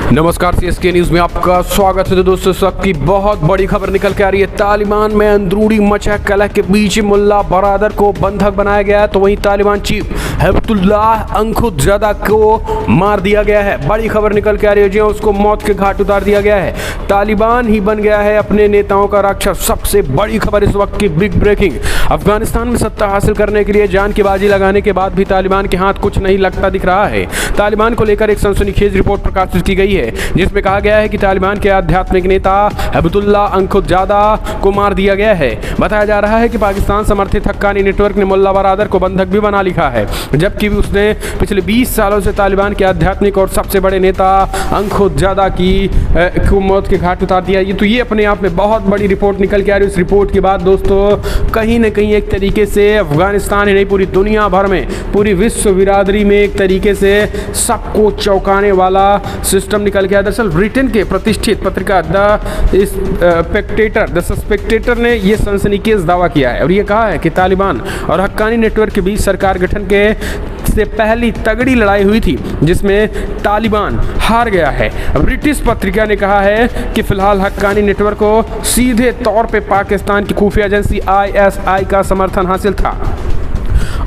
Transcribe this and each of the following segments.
नमस्कार, CSK news में आपका स्वागत है। तो दोस्तों, इस वक्त की बहुत बड़ी खबर निकल के आ रही है। तालिबान में अंदरूनी मचा कलह के बीच मुल्ला बरादर को बंधक बनाया गया है, तो वहीं तालिबान चीफ हिब्बतुल्लाह अंखुज़दा को मार दिया गया है। बड़ी खबर निकल के आ रही है, जी उसको मौत के घाट उतार दिया गया है। तालिबान ही बन गया है अपने नेताओं का राक्षस। सबसे बड़ी खबर इस वक्त की, बिग ब्रेकिंग। अफगानिस्तान में सत्ता हासिल करने के लिए जान की बाजी लगाने के बाद भी तालिबान के हाथ कुछ नहीं लगता दिख रहा है। तालिबान को लेकर एक सनसनीखेज रिपोर्ट प्रकाशित की गई है, जिसमें कहा गया है कि तालिबान के आध्यात्मिक नेता हिब्बतुल्लाह अंखुज़दा को मार दिया गया है। बताया जा रहा है कि पाकिस्तान समर्थित हक्कानी नेटवर्क ने मुल्ला बरादर को बंधक भी बना लिखा है, जबकि उसने पिछले 20 सालों से तालिबान के आध्यात्मिक और सबसे बड़े नेता अंखुज़दा को मौत के घाट उतार दिया। तो ये अपने आप में बहुत बड़ी रिपोर्ट निकल के आ रही है। इस रिपोर्ट के बाद दोस्तों, कहीं ना कहीं एक तरीके से अफगानिस्तान ही नहीं, पूरी दुनिया भर में, पूरी विश्व बिरादरी में एक तरीके से सबको चौंकाने वाला सिस्टम निकल गया। दरअसल ब्रिटेन के प्रतिष्ठित पत्रिका द स्पेक्टेटर ने यह सनसनीखेज दावा किया है और ये कहा है कि तालिबान और हक्कानी नेटवर्क के बीच सरकार गठन के से पहली तगड़ी लड़ाई हुई थी, जिसमें तालिबान हार गया है। ब्रिटिश पत्रिका ने कहा है कि फिलहाल हक्कानी नेटवर्क को सीधे तौर पे पाकिस्तान की खुफिया एजेंसी ISI का समर्थन हासिल था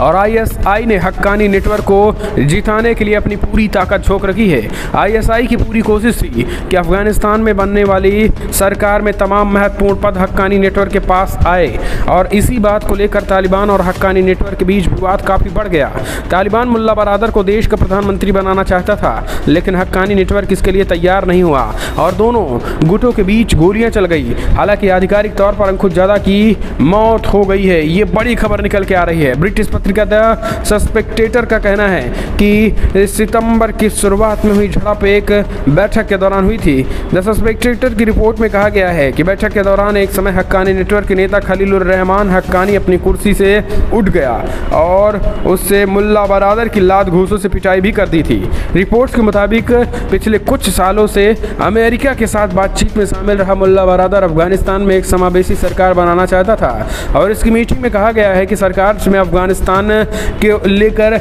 और ISI ने हक्कानी नेटवर्क को जिताने के लिए अपनी पूरी ताकत झोंक रखी है। ISI की पूरी कोशिश थी कि अफगानिस्तान में बनने वाली सरकार में तमाम महत्वपूर्ण पद हक्कानी नेटवर्क के पास आए और इसी बात को लेकर तालिबान और हक्कानी नेटवर्क के बीच विवाद काफ़ी बढ़ गया। तालिबान मुल्ला बरादर को देश का प्रधानमंत्री बनाना चाहता था, लेकिन हक्कानी नेटवर्क इसके लिए तैयार नहीं हुआ और दोनों गुटों के बीच गोलियां चल गई। हालांकि आधिकारिक तौर पर अंखुज़दा की मौत हो गई है। ये बड़ी खबर निकल के आ रही है। ब्रिटिश पत्रिका द स्पेक्टेटर का कहना है कि सितंबर की शुरुआत में हुई झड़प एक बैठक के दौरान हुई थी। द स्पेक्टेटर की रिपोर्ट में कहा गया है कि बैठक के दौरान एक समय हक्कानी नेटवर्क के नेता खलीलुर रहमान हक्कानी अपनी कुर्सी से उठ गया और उससे मुल्ला बरादर की लात घूंसों से पिटाई भी कर दी थी। रिपोर्ट्स के मुताबिक पिछले कुछ सालों से अमेरिका के साथ बातचीत में शामिल रहा मुल्ला बरादर अफगानिस्तान में एक समावेशी सरकार बनाना चाहता था और इसकी मीटिंग में कहा गया है कि सरकार में अफगानिस्तान के लेकर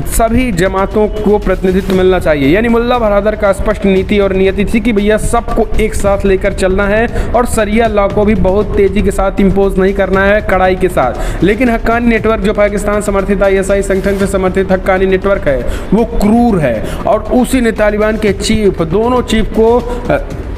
सभी जमातों को प्रतिनिधित्व मिलना चाहिए। यानी मुल्ला बरादर का स्पष्ट नीति और नियति थी कि भैया सबको एक साथ लेकर चलना है और शरिया लॉ को भी बहुत तेजी के साथ इंपोज नहीं करना है, कड़ाई के साथ। लेकिन हक्कानी नेटवर्क, जो पाकिस्तान समर्थित ISI संगठन से समर्थित हक्कानी नेटवर्क है, वो क्रूर है और उसी ने तालिबान के चीफ, दोनों चीफ को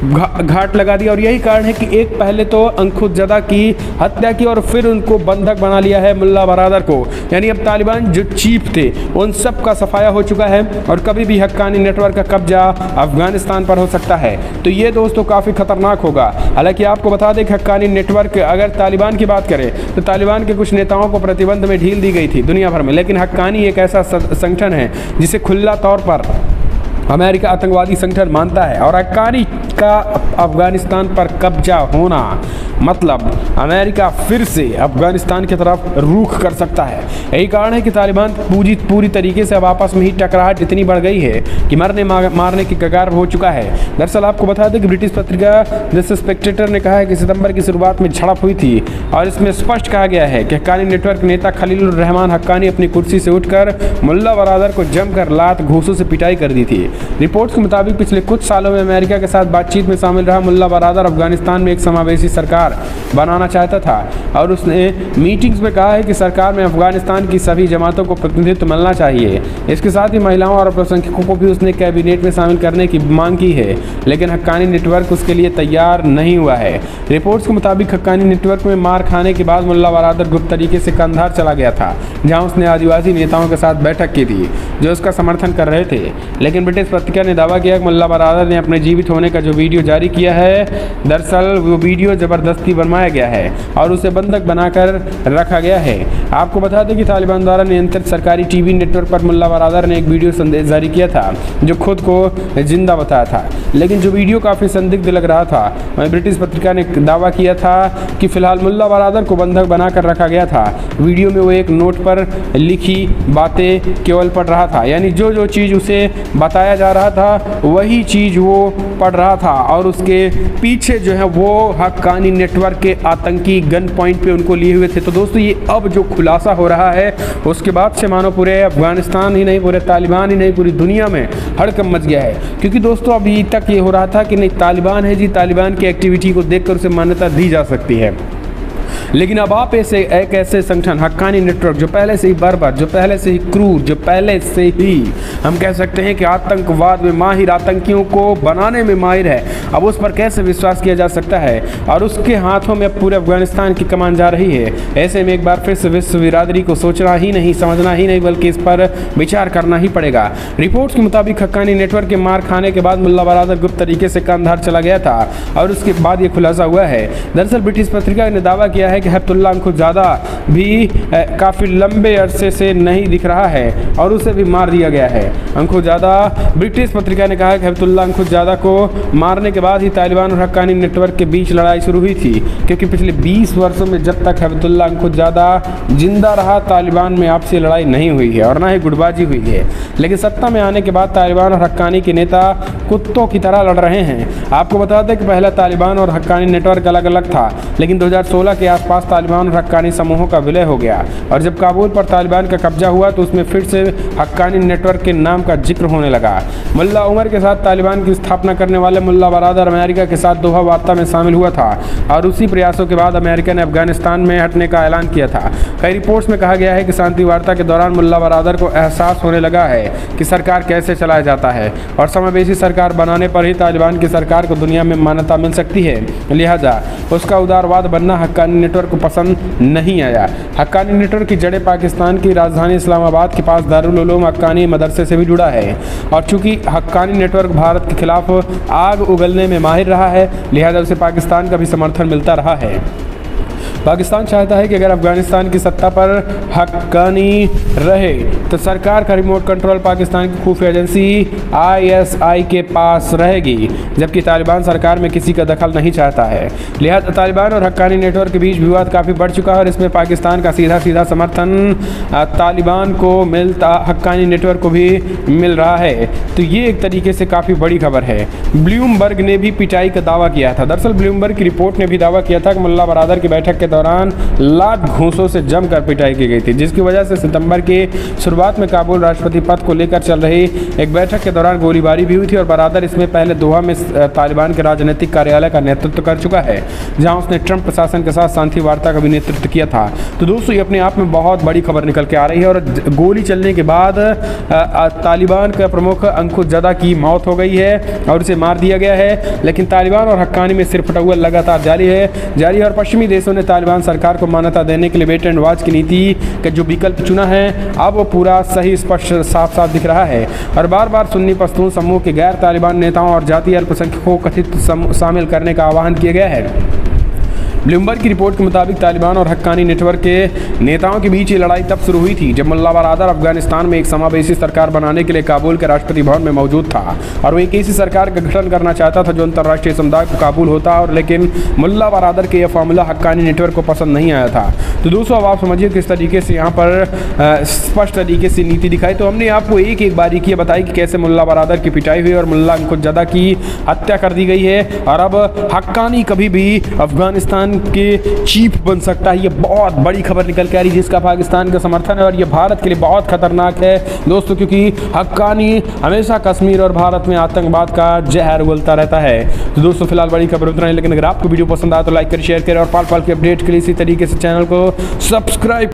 घाट लगा दिया। और यही कारण है कि एक पहले तो अंखुज़दा की हत्या की और फिर उनको बंधक बना लिया है मुल्ला बरादर को। यानी अब तालिबान जो चीफ थे उन सब का सफाया हो चुका है और कभी भी हक्कानी नेटवर्क का कब्जा अफगानिस्तान पर हो सकता है। तो ये दोस्तों काफ़ी खतरनाक होगा। हालांकि आपको बता दें कि हक्कानी नेटवर्क, अगर तालिबान की बात करें तो तालिबान के कुछ नेताओं को प्रतिबंध में ढील दी गई थी दुनिया भर में, लेकिन हक्कानी एक ऐसा संगठन है जिसे खुला तौर पर अमेरिका आतंकवादी संगठन मानता है और हक्कानी का अफगानिस्तान पर कब्जा होना मतलब अमेरिका फिर से अफगानिस्तान की तरफ रुख कर सकता है। यही कारण है कि तालिबान पूरी तरीके से अब आपस में ही टकराहट इतनी बढ़ गई है कि मरने मारने की कगार हो चुका है। दरअसल आपको बता दें कि ब्रिटिश पत्रिका द स्पेक्टेटर ने कहा है कि सितंबर की शुरुआत में झड़प हुई थी और इसमें स्पष्ट कहा गया है कि हक्कानी नेटवर्क नेता खलीलुर रहमान हक्कानी अपनी कुर्सी से उठकर मुल्ला बरादर को जमकर लात घूंसों से पिटाई कर दी थी। रिपोर्ट्स के मुताबिक पिछले कुछ सालों में अमेरिका के साथ बातचीत में शामिल रहा मुल्ला बरादर अफगानिस्तान में एक समावेशी सरकार बनाना चाहता था और उसने मीटिंग्स में कहा है कि सरकार में अफगानिस्तान की सभी जमातों को प्रतिनिधित्व मिलना चाहिए। इसके साथ ही महिलाओं और अल्पसंख्यकों को भी उसने कैबिनेट में शामिल करने की मांग की है, लेकिन हक्कानी नेटवर्क उसके लिए तैयार नहीं हुआ है। रिपोर्ट्स के मुताबिक हक्कानी नेटवर्क में मार खाने के बाद मुल्ला बरादर गुप्त तरीके से कंधार चला गया था, जहाँ उसने आदिवासी नेताओं के साथ बैठक की थी जो उसका समर्थन कर रहे थे। लेकिन ब्रिटिश पत्रिका ने दावा किया कि मुल्ला बरादर ने अपने जीवित होने का जो वीडियो जारी किया है, दरअसल वो वीडियो ज़बरदस्ती बनवाया गया है और उसे बंधक बनाकर रखा गया है। आपको बता दें कि तालिबान द्वारा नियंत्रित सरकारी टीवी नेटवर्क पर मुल्ला बरादर ने एक वीडियो संदेश जारी किया था जो खुद को जिंदा बताया था, लेकिन जो वीडियो काफ़ी संदिग्ध लग रहा था। वहीं ब्रिटिश पत्रिका ने दावा किया था कि फिलहाल मुल्ला बरादर को बंधक बनाकर रखा गया था। वीडियो में वो एक नोट पर लिखी बातें केवल पढ़ रहा था, यानी जो चीज़ उसे बताया जा रहा था वही चीज़ वो पढ़ रहा था और उसके पीछे जो है वो हक्कानी नेटवर्क के के आतंकी गन पॉइंट पे उनको लिए हुए थे। तो दोस्तों ये अब जो खुलासा हो रहा है उसके बाद से मानो पूरे अफगानिस्तान ही नहीं, पूरे तालिबान ही नहीं, पूरी दुनिया में हड़कंप मच गया है। क्योंकि दोस्तों अभी तक ये हो रहा था कि नहीं तालिबान है जी, तालिबान की एक्टिविटी को देखकर उसे मान्यता दी जा सकती है, लेकिन अब आप एक ऐसे संगठन हक्कानी नेटवर्क जो पहले से ही बर्बर, जो पहले से ही क्रूर, जो पहले से ही हम कह सकते हैं कि आतंकवाद में माहिर, आतंकियों को बनाने में माहिर है, अब उस पर कैसे विश्वास किया जा सकता है? और उसके हाथों में पूरे अफगानिस्तान की कमान जा रही है। ऐसे में एक बार फिर से विश्व बिरादरी को सोचना ही नहीं, समझना ही नहीं, बल्कि इस पर विचार करना ही पड़ेगा। रिपोर्ट्स के मुताबिक हक्कानी नेटवर्क के मार खाने के बाद मुल्ला बरादर गुप्त तरीके से कंधार चला गया था और उसके बाद ये खुलासा हुआ है। दरअसल ब्रिटिश पत्रिका ने दावा किया है कि हैबतुल्लाह अंखुज़ादा भी काफ़ी लंबे अरसे से नहीं दिख रहा है और उसे भी मार दिया गया है। अंखुज़ादा, ब्रिटिश पत्रिका ने कहा है कि हैबतुल्लाह अंखुज़ादा को मारने के बाद ही तालिबान और हक्कानी नेटवर्क के बीच लड़ाई शुरू हुई थी, क्योंकि पिछले 20 वर्षों में जब तक हैबतुल्लाह अंखुज़ादा जिंदा रहा तालिबान में आपसी लड़ाई नहीं हुई है और ना ही गुटबाजी हुई है। लेकिन सत्ता में आने के बाद तालिबान और हक्कानी के नेता कुत्तों की तरह लड़ रहे हैं। आपको बता दें कि पहला तालिबान और हक्कानी नेटवर्क अलग अलग था, लेकिन 2016 के आसपास तालिबान और हक्कानी समूहों का विलय हो गया और जब काबुल पर तालिबान का कब्जा हुआ तो उसमें फिर से हक्कानी नेटवर्क के नाम का जिक्र होने लगा। मुल्ला उमर के साथ तालिबान की स्थापना करने वाले मुल्ला बरादर अमेरिका के साथ दोहा वार्ता में शामिल हुआ था और उसी प्रयासों के बाद अमेरिका ने अफगानिस्तान में हटने का ऐलान किया था। कई रिपोर्ट्स में कहा गया है कि शांति वार्ता के दौरान मुल्ला बरादर को एहसास होने लगा है कि सरकार कैसे चलाया जाता है और समावेशी सरकार बनाने पर ही तालिबान की सरकार को दुनिया में मान्यता मिल सकती है, लिहाजा उसका उदारवाद बनना हक्कानी नेटवर्क को पसंद नहीं आया। हक्कानी नेटवर्क की जड़ें पाकिस्तान की राजधानी इस्लामाबाद के पास दारुल उलूम हक्कानी मदरसे से भी जुड़ा है और चूंकि हक्कानी नेटवर्क भारत के खिलाफ आग उगलने में माहिर रहा है, लिहाजा उसे पाकिस्तान का भी समर्थन मिलता रहा है। पाकिस्तान चाहता है कि अगर अफगानिस्तान की सत्ता पर हक्कानी रहे तो सरकार का रिमोट कंट्रोल पाकिस्तान की खुफिया एजेंसी ISI के पास रहेगी, जबकि तालिबान सरकार में किसी का दखल नहीं चाहता है। लिहाजा तालिबान और हक्कानी नेटवर्क के बीच विवाद काफ़ी बढ़ चुका है और इसमें पाकिस्तान का सीधा समर्थन तालिबान को मिलता, हक्कानी नेटवर्क को भी मिल रहा है। तो ये एक तरीके से काफ़ी बड़ी खबर है। ब्लूमबर्ग ने भी पिटाई का दावा किया था। दरअसल ब्लूमबर्ग की रिपोर्ट ने भी दावा किया था कि मुल्ला बरादर की बैठक के दौरान लात घूंसों से जमकर पिटाई की गई थी, जिसकी वजह से सितंबर के शुरुआत में काबुल राष्ट्रपति पद को लेकर चल रही एक बैठक के दौरान गोलीबारी भी हुई थी और बरादर इसमें पहले दोहा में तालिबान के राजनीतिक कार्यालय का नेतृत्व कर चुका है, जहां उसने ट्रंप प्रशासन के साथ शांति वार्ता का भी नेतृत्व किया था। तो दोस्तों ये अपने आप में बहुत बड़ी खबर निकल के आ रही है और गोली चलने के बाद तालिबान का प्रमुख अंखुज़ादा की मौत हो गई है और उसे मार दिया गया है। लेकिन तालिबान और हक्कानी में सिर फटुआ लगातार जारी है और पश्चिमी देशों ने तालिबान सरकार को मान्यता देने के लिए वेट एंड वॉच की नीति का जो विकल्प चुना है अब वो पूरा सही स्पष्ट साफ साफ दिख रहा है और बार बार सुन्नी पश्तून समूह के गैर तालिबान नेताओं और जातीय अल्पसंख्यकों को कथित शामिल करने का आह्वान किया गया है। ब्लूमबर्ग की रिपोर्ट के मुताबिक तालिबान और हक्कानी नेटवर्क के नेताओं के बीच ये लड़ाई तब शुरू हुई थी जब मुल्ला बरादर अफगानिस्तान में एक समावेशी सरकार बनाने के लिए काबुल के राष्ट्रपति भवन में मौजूद था और वो एक ऐसी सरकार का गठन करना चाहता था जो अंतर्राष्ट्रीय समुदाय को काबुल होता और लेकिन मुल्ला बरादर के यह फार्मूला हक्कानी नेटवर्क को पसंद नहीं आया था। तो दोस्तों अब आप समझिए किस तरीके से यहाँ पर स्पष्ट तरीके से नीति दिखाई। तो हमने आपको एक बारीकी बताई कि कैसे मुल्ला बरादर की पिटाई हुई और मुल्ला अंखुज़ादा की हत्या कर दी गई है और अब हक्कानी कभी भी अफगानिस्तान के चीफ बन सकता है। ये बहुत बड़ी खबर निकल के आ रही है जिसका पाकिस्तान का समर्थन है और ये भारत के लिए बहुत खतरनाक है दोस्तों, क्योंकि हक्कानी हमेशा कश्मीर और भारत में आतंकवाद का जहर उगलता रहता है। तो दोस्तों फिलहाल बड़ी खबर उतना है, लेकिन अगर आपको वीडियो पसंद आया तो लाइक करें, शेयर करें और पाल पाल के अपडेट के लिए इसी तरीके से चैनल को सब्सक्राइब